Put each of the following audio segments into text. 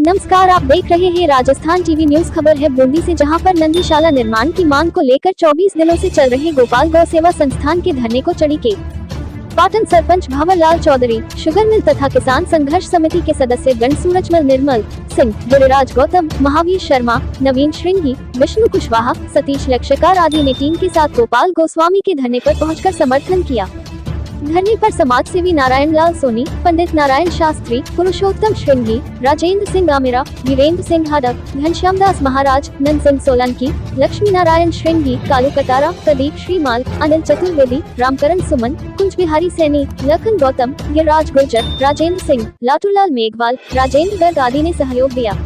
नमस्कार, आप देख रहे हैं राजस्थान टीवी न्यूज। खबर है बूंदी से, जहां पर नंदीशाला निर्माण की मांग को लेकर 24 दिनों से चल रहे गोपाल गौ सेवा संस्थान के धरने को चढ़ी के पाटन सरपंच भंवरलाल चौधरी, शुगर मिल तथा किसान संघर्ष समिति के सदस्य गण सूरजमल निर्मल सिंह, गिरिराज गौतम, महावीर शर्मा, नवीन श्रृंगी, विष्णु कुशवाहा, सतीश लक्षकार आदि ने टीम के साथ गोपाल गोस्वामी के धरने पर पहुंचकर समर्थन किया। धरने पर समाज सेवी नारायण लाल सोनी, पंडित नारायण शास्त्री, पुरुषोत्तम श्रृंगी, राजेंद्र सिंह आमिरा, वीरेंद्र सिंह हाडक, घनश्याम दास महाराज, नंद सिंह सोलंकी, लक्ष्मी नारायण श्रृंगी, कालू कतारा, प्रदीप श्रीमाल, अनिल चतुर्वेदी, रामकरण सुमन, कुंज बिहारी सैनी, लखन गौतम, गिरिराज गुर्जर, राजेंद्र सिंह, लाटूलाल मेघवाल, राजेंद्र गर्ग आदि ने सहयोग दिया।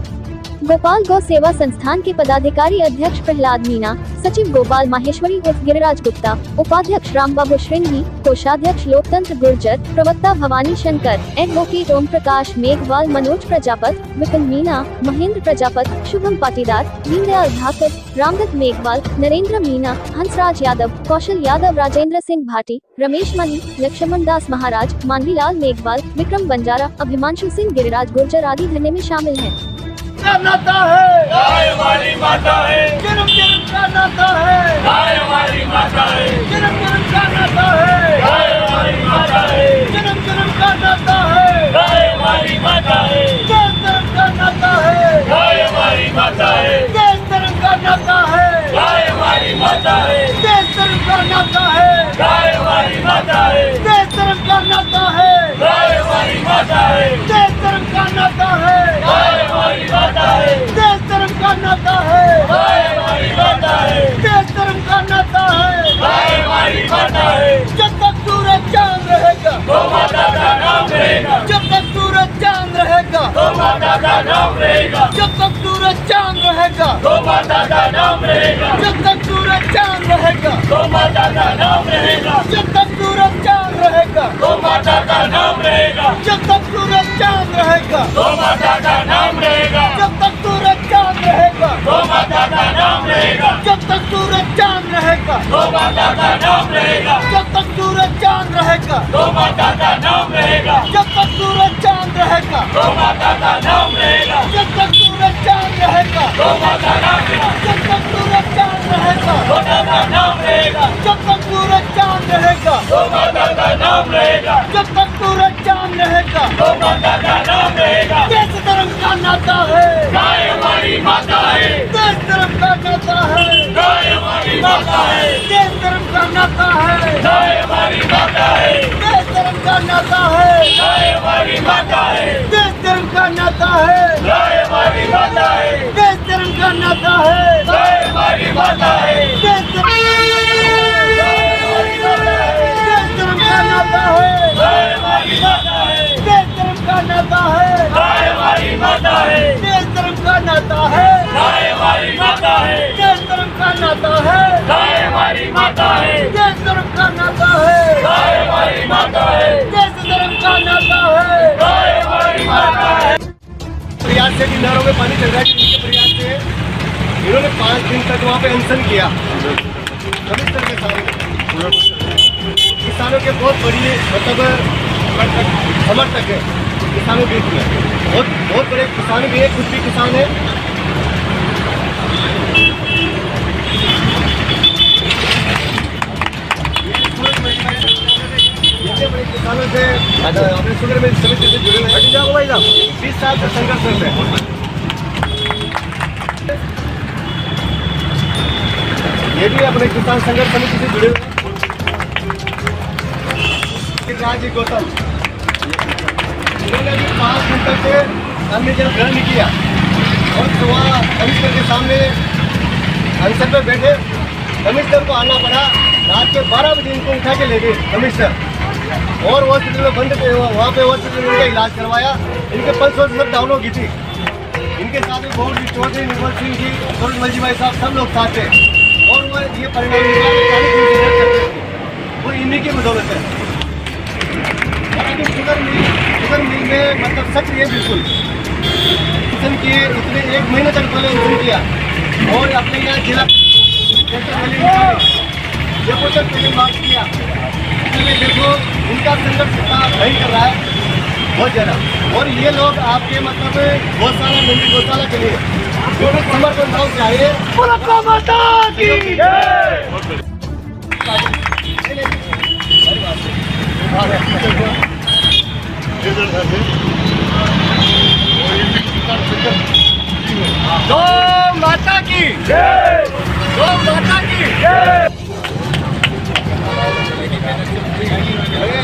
गोपाल गौ सेवा संस्थान के पदाधिकारी अध्यक्ष प्रहलाद मीना, सचिव गोपाल माहेश्वरी उर्फ गिरिराज गुप्ता, उपाध्यक्ष रामबाबू श्रृंगी, कोषाध्यक्ष लोकतंत्र गुर्जर, प्रवक्ता भवानी शंकर, एडवोकेट ओम प्रकाश मेघवाल, मनोज प्रजापत, विपिन मीना, महेंद्र प्रजापत, शुभम पाटीदार, दीनदयाल ठाकुर, रामदत्त मेघवाल, नरेंद्र मीना, हंसराज यादव, कौशल यादव, राजेंद्र सिंह भाटी, रमेश मनी, लक्ष्मण दास महाराज, मानवीलाल मेघवाल, विक्रम बंजारा, अभिमांशु सिंह, गिरिराज गुर्जर आदि धरने में शामिल हैं। नाता है, गाय हमारी माता है, जन्म जन्म का नाता है, गाय हमारी माता है, जन्म जन्म का नाता है, गाय हमारी माता है, जन्म जन्म का नाता है, गाय हमारी माता है, देश धर्म का नाता है, गाय हमारी माता है, देश धर्म का नाता है, गाय हमारी माता है, देश धर्म का नाता है, गाय हमारी माता है, देश धर्म का नाता है, गाय हमारी माता है, देश धर्म का नाता है, गाय हमारी माता है, देश धर्म का नाता है, गाय हमारी माता है, देश धर्म का नाता है, गाय हमारी माता है। जब तक सूरज चांद रहेगा, गौ माता का नाम रहेगा, जब तक सूरज चांद रहेगा, गौ माता का नाम रहेगा, जब तक सूरज चांद रहेगा, गौ माता का नाम रहेगा, जब तक सूरज चांद रहेगा, गौ माता का नाम रहेगा, जब तक सूरज चांद रहेगा, गौ माता का नाम रहेगा, जब तक सूरज चांद रहेगा, गौ माता का नाम रहेगा, जब तक सूरज चांद रहेगा, गौ माता का नाम रहेगा, जब तक सूरज चांद रहेगा, गौ माता का नाम रहेगा, जब तक सूरज चांद रहेगा, गौ माता का नाम रहेगा, जब तक सूरज चांद रहेगा, गौ माता का नाम रहेगा, जब तक सूरज चांद रहेगा, गौ माता का नाम रहेगा, जब तक सूरज चांद रहेगा, गौ माता का नाम रहेगा, जब तक सूरज चांद रहेगा, गौ माता का नाम रहेगा, जब तक सूरज चांद रहेगा, गौ माता का नाम रहेगा। देश धर्म का नाता है, गाय हमारी माता है, देश धर्म का नाता है, गाय हमारी माता है, देश धर्म का नाता है, गाय हमारी माता है, देश धर्म का नाता है, गाय हमारी माता है, देश धर्म का नाता है, गाय हमारी माता है, देश धर्म का नाता है, गाय हमारी माता है, देश धर्म का नाता है, गाय हमारी माता है, देश धर्म का नाता है, गाय हमारी माता है, देश धर्म का नाता है, गाय हमारी माता है, देश धर्म का नाता है, गाय हमारी माता है, देश धर्म का नाता है, गाय हमारी माता है, देश धर्म का नाता है, गाय हमारी माता है। प्रयास से इन नहरों में पानी चल रहा है, जिनके प्रयास से इन्होंने 5 दिन तक वहाँ पे अनशन किया। कमिश्नर के सामने किसानों के बहुत बड़ी समर्थक है, किसानों के बीच में बहुत बड़े किसान भी है, खुद भी किसान है। इतने बड़े किसानों से अपने शुगर मिल समिति से जुड़े हुए 20 साल से संघर्ष करते हैं। ये भी अपने किसान संघर्ष समिति से जुड़े हुए। गिरिराज गौतम, इन्होंने भी 5 दिन तक से हमने जब ग्रहण किया और सुबह कमिश्नर के सामने अनशन पर बैठे, कमिश्नर को आना पड़ा। रात के 12 बजे इनको उठा के ले गए कमिश्नर और हॉस्पिटल में बंद थे। वहाँ पे हॉस्पिटल में उनका इलाज करवाया। इनके पल्स सब डाउन हो गई थी। इनके साथ में बहुत चौधरी, निर्मल सिंह जी, सूरजमल जी भाई साहब, सब लोग साथ थे और वो ये परिणाम निकाले वो इन्हीं की बदौलत है। शुगर मिल में मतलब सच ये बिल्कुल इंसान किए, इतने 1 महीने तक पहले इंसान किया और अपने यहाँ जिला जयपुर तक पहले बात किया। देखो उनका संघर्ष कितना भयंकर रहा है। बहुत ज़्यादा। और ये लोग आपके मतलब गौशाला, नंदी गौशाला के लिए जो भी समर्थन भाव चाहिए, भारत माता की जय। गौ माता की जय। गौ माता की जय।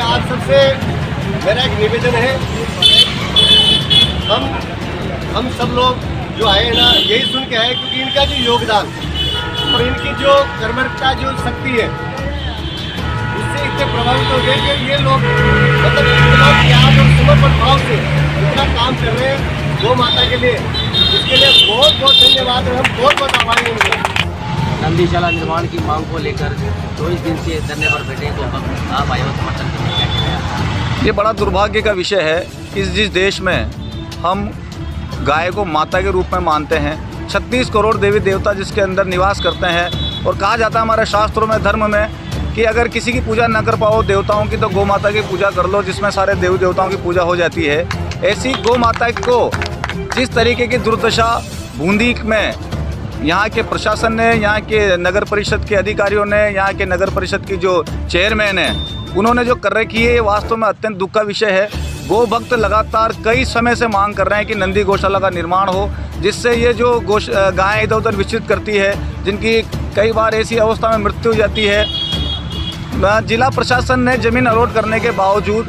आप सबसे मेरा एक निवेदन है, हम सब लोग जो आए हैं ना, यही सुन के आए, क्योंकि इनका जो योगदान और इनकी जो कर्मठता, जो शक्ति है, उससे इतने प्रभावित हो गए कि ये लोग मतलब इतना प्यार और समर्पण भाव से इतना काम कर रहे हैं गौ माता के लिए। इसके लिए बहुत बहुत धन्यवाद और हम बहुत बहुत आभारी हैं। नंदीशाला निर्माण की मांग को लेकर 24 दिन से धरने पर बैठे तो आप आए हो समर्थन करने, क्या कहना है? ये बड़ा दुर्भाग्य का विषय है कि जिस देश में हम गाय को माता के रूप में मानते हैं, 36 करोड़ देवी देवता जिसके अंदर निवास करते हैं, और कहा जाता है हमारे शास्त्रों में, धर्म में, कि अगर किसी की पूजा न कर पाओ देवताओं की तो गौ माता की पूजा कर लो, जिसमें सारे देवी देवताओं की पूजा हो जाती है। ऐसी गौ माता को जिस तरीके की दुर्दशा बूंदी में यहाँ के प्रशासन ने, यहाँ के नगर परिषद के अधिकारियों ने, यहाँ के नगर परिषद की जो चेयरमैन है, उन्होंने जो कर रखी है, ये वास्तव में अत्यंत दुख का विषय है। गौ भक्त लगातार कई समय से मांग कर रहे हैं कि नंदी गौशाला का निर्माण हो, जिससे ये जो गायें इधर उधर विचरित करती है, जिनकी कई बार ऐसी अवस्था में मृत्यु हो जाती है। जिला प्रशासन ने ज़मीन अलॉट करने के बावजूद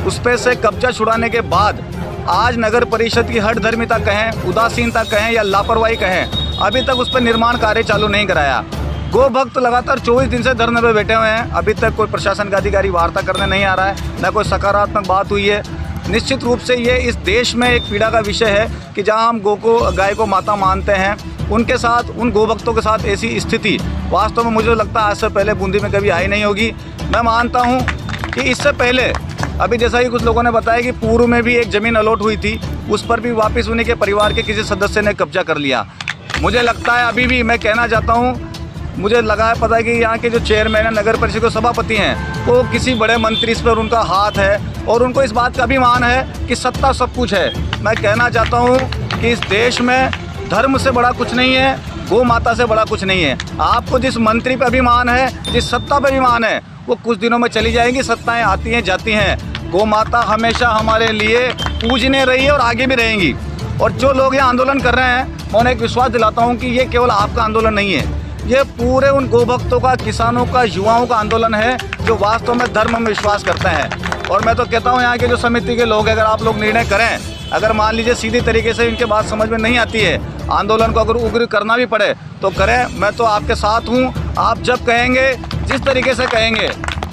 उस पर से कब्जा छुड़ाने के बाद आज नगर परिषद की हठधर्मिता कहें, उदासीनता कहें या लापरवाही कहें, अभी तक उस पर निर्माण कार्य चालू नहीं कराया। गौ भक्त लगातार 24 दिन से धरने पे बैठे हुए हैं, अभी तक कोई प्रशासन का अधिकारी वार्ता करने नहीं आ रहा है, न कोई सकारात्मक बात हुई है। निश्चित रूप से ये इस देश में एक पीड़ा का विषय है कि जहां हम गाय को माता मानते हैं, उनके साथ, उन गौ भक्तों के साथ ऐसी स्थिति वास्तव में मुझे लगता है आज से पहले बूंदी में कभी आई नहीं होगी। मैं मानता हूँ कि इससे पहले अभी जैसा कि कुछ लोगों ने बताया कि पूर्व में भी एक ज़मीन अलॉट हुई थी, उस पर भी वापस उन्हीं के परिवार के किसी सदस्य ने कब्जा कर लिया। मुझे लगता है अभी भी मैं कहना चाहता हूँ, मुझे लगा है पता है कि यहाँ के जो चेयरमैन है, नगर परिषद के सभापति हैं, वो किसी बड़े मंत्री इस पर उनका हाथ है और उनको इस बात का अभिमान है कि सत्ता सब कुछ है। मैं कहना चाहता हूँ कि इस देश में धर्म से बड़ा कुछ नहीं है, गौ माता से बड़ा कुछ नहीं है। आपको जिस मंत्री पर अभिमान है, जिस सत्ता पर अभिमान है, वो कुछ दिनों में चली जाएंगी, सत्ताएं आती हैं जाती हैं। गौ माता हमेशा हमारे लिए पूजने रही है और आगे भी रहेंगी। और जो लोग ये आंदोलन कर रहे हैं, मैं उन्हें एक विश्वास दिलाता हूँ कि ये केवल आपका आंदोलन नहीं है, ये पूरे उन गोभक्तों का, किसानों का, युवाओं का आंदोलन है जो वास्तव में धर्म में विश्वास करते हैं। और मैं तो कहता हूँ यहाँ के जो समिति के लोग, अगर आप लोग निर्णय करें, अगर मान लीजिए सीधी तरीके से इनके बात समझ में नहीं आती है, आंदोलन को अगर उग्र करना भी पड़े तो करें, मैं तो आपके साथ हूँ। आप जब कहेंगे, जिस तरीके से कहेंगे,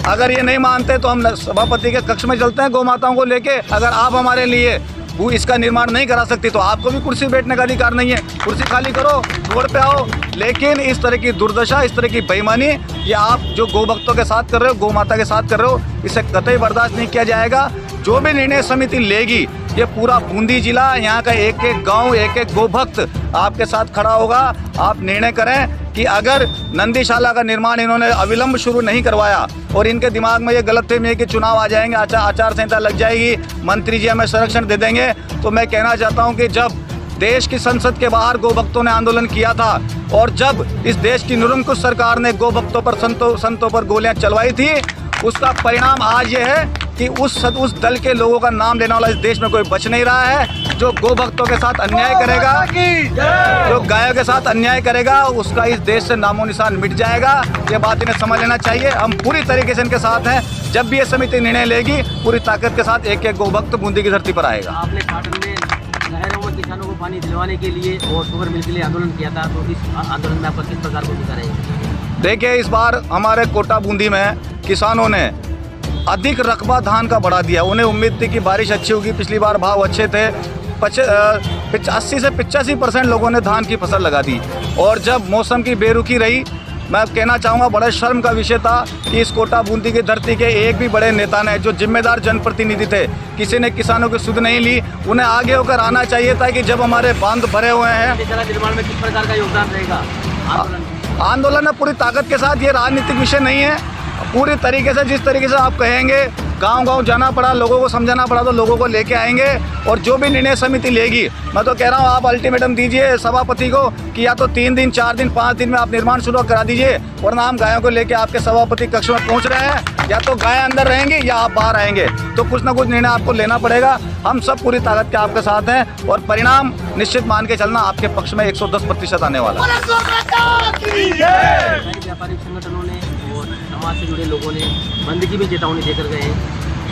अगर ये नहीं मानते तो हम सभापति के कक्ष में चलते हैं गौ माताओं को लेके। अगर आप हमारे लिए वो इसका निर्माण नहीं करा सकती तो आपको भी कुर्सी बैठने का अधिकार नहीं है, कुर्सी खाली करो, रोड पे आओ। लेकिन इस तरह की दुर्दशा, इस तरह की बेईमानी, ये आप जो गौ भक्तों के साथ कर रहे हो, गौ माता के साथ कर रहे हो, इसे कतई बर्दाश्त नहीं किया जाएगा। जो भी निर्णय समिति लेगी, ये पूरा बूंदी जिला, यहाँ का एक एक गांव, एक एक गौ भक्त आपके साथ खड़ा होगा। आप निर्णय करें कि अगर नंदीशाला का निर्माण इन्होंने अविलंब शुरू नहीं करवाया और इनके दिमाग में ये गलतफहमी है कि चुनाव आ जाएंगे, आचार संहिता लग जाएगी, मंत्री जी हमें संरक्षण दे देंगे, तो मैं कहना चाहता हूँ कि जब देश की संसद के बाहर गौ भक्तों ने आंदोलन किया था और जब इस देश की निरंकुश सरकार ने गौ भक्तों पर, संतों पर गोलियां चलवाई थी, उसका परिणाम आज ये है कि उस दल के लोगों का नाम लेने वाला इस देश में कोई बच नहीं रहा है। जो गौ भक्तों के साथ अन्याय करेगा, जो गायों के साथ अन्याय करेगा, उसका इस देश से नामो निशान मिट जाएगा। ये बात इन्हें समझ लेना चाहिए। हम पूरी तरीके से इनके साथ हैं। जब भी ये समिति निर्णय लेगी, पूरी ताकत के साथ एक एक गौ भक्त बूंदी की धरती पर आएगा। आपने पाटन में नहरों में किसानों को पानी दिलवाने के लिए और शुगर मिल के लिए आंदोलन किया था, तो इस आंदोलन में आपका किस प्रकार को भूमिका रहेगी? देखिए, इस बार हमारे कोटा बूंदी में किसानों ने अधिक रकबा धान का बढ़ा दिया। उन्हें उम्मीद थी कि बारिश अच्छी होगी, पिछली बार भाव अच्छे थे, 80 से 85% लोगों ने धान की फसल लगा दी। और जब मौसम की बेरुखी रही, मैं कहना चाहूँगा बड़े शर्म का विषय था कि इस कोटा बूंदी की धरती के एक भी बड़े नेता ने, जो जिम्मेदार जनप्रतिनिधि थे, किसी ने किसानों की सुध नहीं ली। उन्हें आगे होकर आना चाहिए था कि जब हमारे बांध भरे हुए हैं, निर्माण में किस प्रकार का योगदान रहेगा आंदोलन में पूरी ताकत के साथ। ये राजनीतिक विषय नहीं है। पूरी तरीके से, जिस तरीके से आप कहेंगे, गांव-गांव जाना पड़ा, लोगों को समझाना पड़ा, तो लोगों को लेके आएंगे। और जो भी निर्णय समिति लेगी, मैं तो कह रहा हूँ आप अल्टीमेटम दीजिए सभापति को कि या तो 3 दिन, 4 दिन, 5 दिन में आप निर्माण शुरू करा दीजिए, वरना हम गायों को लेके आपके सभापति कक्ष में पहुँच रहे हैं। या तो गाय अंदर रहेंगी या आप बाहर आएंगे, तो कुछ ना कुछ निर्णय आपको लेना पड़ेगा। हम सब पूरी ताकत के आपके साथ हैं और परिणाम निश्चित मान के चलना आपके पक्ष में 110% आने वाला है। व्यापारिक संगठनों ने और समाज से जुड़े लोगों ने बंद की भी चेतावनी देकर गए हैं,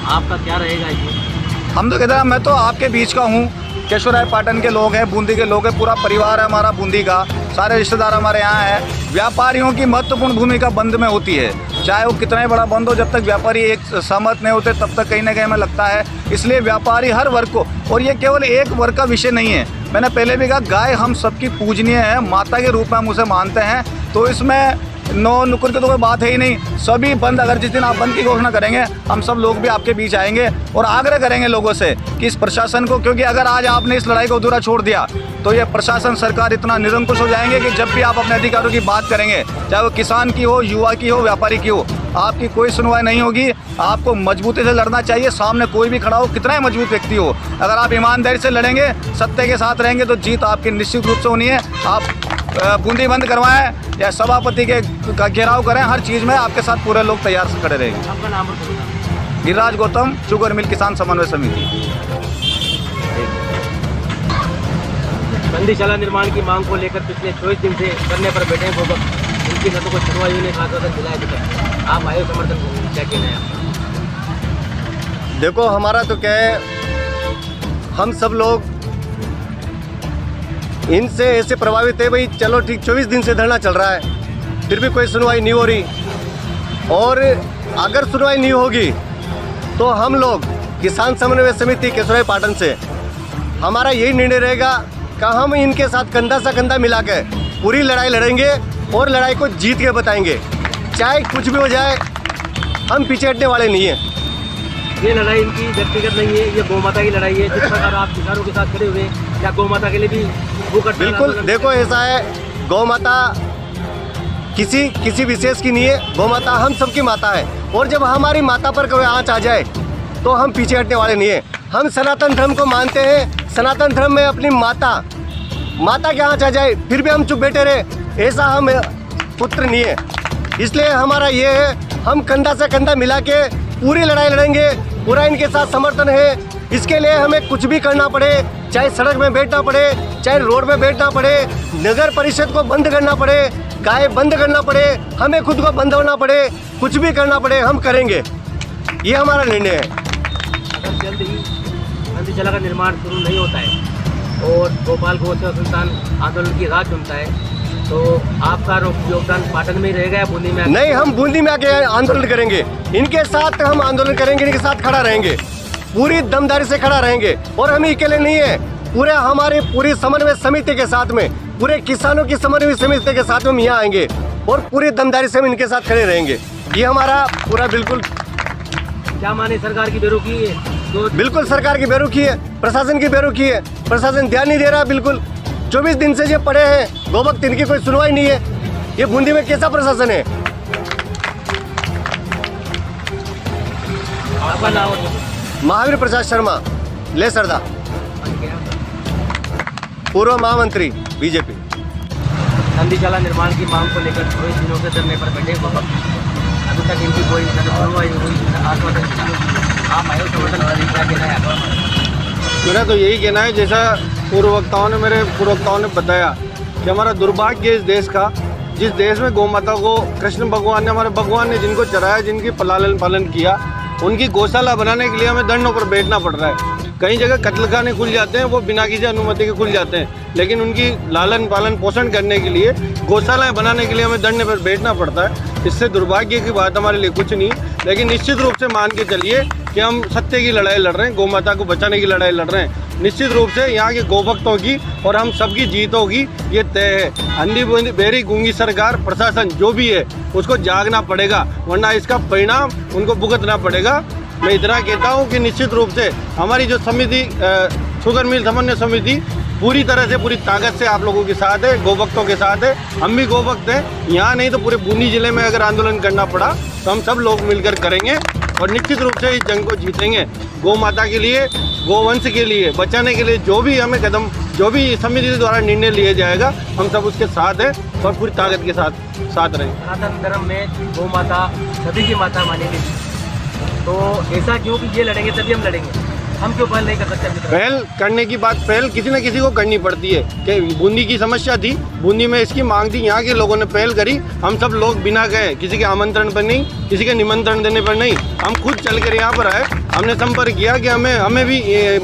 आपका क्या रहेगा इसमें? हम तो कहते हैं, मैं तो आपके बीच का हूँ, केशवराय पाटन के लोग हैं, बूंदी के लोग हैं, पूरा परिवार है हमारा बूंदी का, सारे रिश्तेदार हमारे यहाँ हैं। व्यापारियों की महत्वपूर्ण भूमिका बंद में होती है, चाहे वो कितना ही बड़ा बंद हो, जब तक व्यापारी एक सहमत नहीं होते तब तक कहीं ना कहीं हमें लगता है। इसलिए व्यापारी हर वर्ग को, और ये केवल एक वर्ग का विषय नहीं है, मैंने पहले भी कहा गाय हम सबकी पूजनीय है, माता के रूप में हम उसे मानते हैं। तो इसमें नो नुकुर की तो कोई बात है ही नहीं। सभी बंद, अगर जिस दिन आप बंद की घोषणा करेंगे, हम सब लोग भी आपके बीच आएंगे और आग्रह करेंगे लोगों से कि इस प्रशासन को, क्योंकि अगर आज आपने इस लड़ाई को अधूरा छोड़ दिया तो ये प्रशासन सरकार इतना निरंकुश हो जाएंगे कि जब भी आप अपने अधिकारों की बात करेंगे, चाहे वो किसान की हो, युवा की हो, व्यापारी की हो, आपकी कोई सुनवाई नहीं होगी। आपको मजबूती से लड़ना चाहिए, सामने कोई भी खड़ा हो, कितना ही मजबूत व्यक्ति हो, अगर आप ईमानदारी से लड़ेंगे, सत्य के साथ रहेंगे, तो जीत आपकी निश्चित रूप से होनी है। आप बूंदी बंद करवाएं या सभापति के घेराव करें, हर चीज़ में आपके साथ पूरे लोग तैयार से खड़े रहेंगे। आपका नाम बताइए। गिरिराज गौतम, शुगर मिल किसान समन्वय समिति। बंदीशाला निर्माण की मांग को लेकर पिछले 24 दिन से धरने पर बैठे हैं गोबक, उनकी न तो कोई सुनवाई हुई, खास तौर पर जिला आप आयो समर्थन क्या कहना है आपका? देखो हमारा तो क्या है, हम सब लोग इनसे ऐसे प्रभावित है भाई, चलो ठीक 24 दिन से धरना चल रहा है, फिर भी कोई सुनवाई नहीं हो रही। और अगर सुनवाई नहीं होगी तो हम लोग किसान समन्वय समिति केशवराय पाटन से हमारा यही निर्णय रहेगा कि हम इनके साथ कंधा से कंधा मिला के पूरी लड़ाई लड़ेंगे और लड़ाई को जीत के बताएंगे, चाहे कुछ भी हो जाए, हम पीछे हटने वाले नहीं हैं। ये लड़ाई इनकी व्यक्तिगत नहीं है, ये गौ माता की लड़ाई है। जिस प्रकार आप किसानों के साथ खड़े हुए, क्या गौ माता के लिए भी भूख हड़ताल? बिल्कुल, देखो ऐसा है, गौ माता किसी विशेष की नहीं है, गौ माता हम सबकी माता है। और जब हमारी माता पर कोई आँच आ जाए तो हम पीछे हटने वाले नहीं हैं। हम सनातन धर्म को मानते हैं, सनातन धर्म में अपनी माता के आँच आ जाए फिर भी हम चुप बैठे रहे, ऐसा हम पुत्र नहीं है। इसलिए हमारा ये है, हम कंधा से कंधा मिला के पूरी लड़ाई लड़ेंगे, पूरा इनके साथ समर्थन है। इसके लिए हमें कुछ भी करना पड़े, चाहे सड़क में बैठना पड़े, चाहे रोड में बैठना पड़े, नगर परिषद को बंद करना पड़े, गाय बंद करना पड़े, हमें खुद को बंद होना पड़े, कुछ भी करना पड़े, हम करेंगे। ये हमारा निर्णय है। अगर जल्द ही बंदीशाला का निर्माण शुरू नहीं होता है और गोपाल गौ सेवा संस्थान आंदोलन की राह चुनता है, तो आपका योगदान पाटन में ही रहेगा या बूंदी में? नहीं, हम बूंदी में आके आंदोलन करेंगे, इनके साथ हम आंदोलन करेंगे, इनके साथ खड़ा रहेंगे, पूरी दमदारी से खड़ा रहेंगे। और हम अकेले नहीं है, पूरे हमारे पूरी समन्वय समिति के साथ में, पूरे किसानों की समन्वय समिति के साथ में हम यहाँ आएंगे और पूरी दमदारी से हम इनके साथ खड़े रहेंगे। ये हमारा पूरा बिल्कुल। क्या माने सरकार की बेरुखी है? बिल्कुल सरकार की बेरुखी है, प्रशासन की बेरुखी है, प्रशासन ध्यान नहीं दे रहा। बिल्कुल 24 दिन से ये पड़े हैं गोभक्त, इनकी कोई सुनवाई नहीं है। ये बूंदी में कैसा प्रशासन है? आपका नाम? महावीर प्रसाद शर्मा, ले सरदा, पूर्व महामंत्री बीजेपी। बंदीशाला निर्माण की मांग को लेकर 24 दिनों से धरने पर बैठे गोभक्त, अभी तक इनकी कोई सुनवाई हुई, आश्वासन आप आयो समर्थन क्या कहना है आपका? मेरा तो यही कहना है, जैसा मेरे पूर्ववक्ताओं ने बताया कि हमारा दुर्भाग्य है इस देश का, जिस देश में गौ माता को कृष्ण भगवान ने, हमारे भगवान ने जिनको चराया, जिनकी लालन पालन किया, उनकी गौशाला बनाने के लिए हमें धरनों पर बैठना पड़ रहा है। कई जगह कत्लखाने खुल जाते हैं, वो बिना किसी अनुमति के खुल जाते हैं, लेकिन उनकी लालन पालन पोषण करने के लिए, गौशालाएं बनाने के लिए हमें धरने पर बैठना पड़ता है। इससे दुर्भाग्य की बात हमारे लिए कुछ नहीं, लेकिन निश्चित रूप से मान के चलिए कि हम सत्य की लड़ाई लड़ रहे हैं, गौ माता को बचाने की लड़ाई लड़ रहे हैं। निश्चित रूप से यहाँ के गोभक्तों की और हम सबकी जीत होगी, ये तय है। अंधी बहरी गूंगी सरकार, प्रशासन जो भी है, उसको जागना पड़ेगा, वरना इसका परिणाम उनको भुगतना पड़ेगा। मैं इतना कहता हूँ कि निश्चित रूप से हमारी जो समिति, शुगर मिल समन्वय समिति, पूरी तरह से, पूरी ताकत से आप लोगों के साथ है, गोभक्तों के साथ है। हम भी गोभक्त हैं, यहाँ नहीं तो पूरे बूंदी जिले में अगर आंदोलन करना पड़ा तो हम सब लोग मिलकर करेंगे और निश्चित रूप से इस जंग को जीतेंगे। गौ माता के लिए, गोवंश के लिए बचाने के लिए जो भी हमें कदम, जो भी समिति द्वारा निर्णय लिया जाएगा, हम सब उसके साथ हैं और पूरी ताकत के साथ रहेंगे। सनातन धर्म में गौ माता सभी की माता मानी गई, तो ऐसा क्यों कि ये लड़ेंगे तभी हम लड़ेंगे, हम क्यों पहल नहीं कर सकते? पहल करने की बात पहल किसी न किसी को करनी पड़ती है कि बूंदी की समस्या थी, बूंदी में इसकी मांग थी, यहाँ के लोगों ने पहल करी। हम सब लोग बिना गए, किसी के आमंत्रण पर नहीं, किसी के निमंत्रण देने पर नहीं, हम खुद चल कर यहाँ पर आए। हमने संपर्क किया कि हमें भी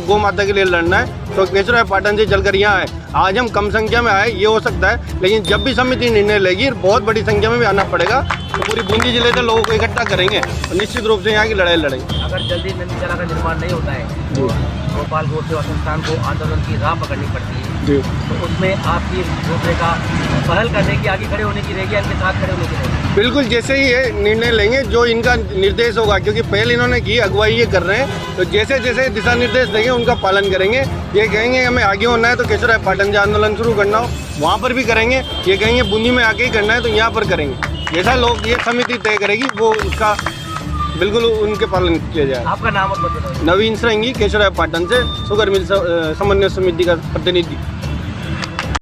गौ माता के लिए लड़ना है, तो केशवराय पाटन से चलकर यहाँ आए। आज हम कम संख्या में आए, ये हो सकता है, लेकिन जब भी समिति निर्णय लेगी बहुत बड़ी संख्या में भी आना पड़ेगा, तो पूरी बूंदी जिले से लोगों को इकट्ठा करेंगे और निश्चित रूप से यहाँ की लड़ाई लड़ेंगे। अगर जल्दी नंदीशाला का निर्माण नहीं होता है तो गोपाल गौ सेवा संस्थान को आंदोलन की राह पकड़नी पड़ती है, तो उसमें आपकी रूपरेखा पहल करने की, आगे खड़े होने की रहेगी, इनके साथ खड़े होने की रहेगी? बिल्कुल, जैसे ही ये निर्णय लेंगे, जो इनका निर्देश होगा, क्योंकि पहले इन्होंने की अगुवाई ये कर रहे हैं, तो जैसे जैसे दिशा निर्देश देंगे उनका पालन करेंगे। ये कहेंगे हमें आगे होना है तो केशवराय पाटन से आंदोलन शुरू करना हो, वहाँ पर भी करेंगे। ये कहेंगे बूंदी में आके ही करना है तो यहाँ पर करेंगे। जैसा लोग ये समिति तय करेगी वो उसका बिल्कुल उनके पालन किया जाए। आपका नाम और पता? नवीन सरंगी, केशवराय पाटन से शुगर मिल समन्वय समिति का प्रतिनिधि।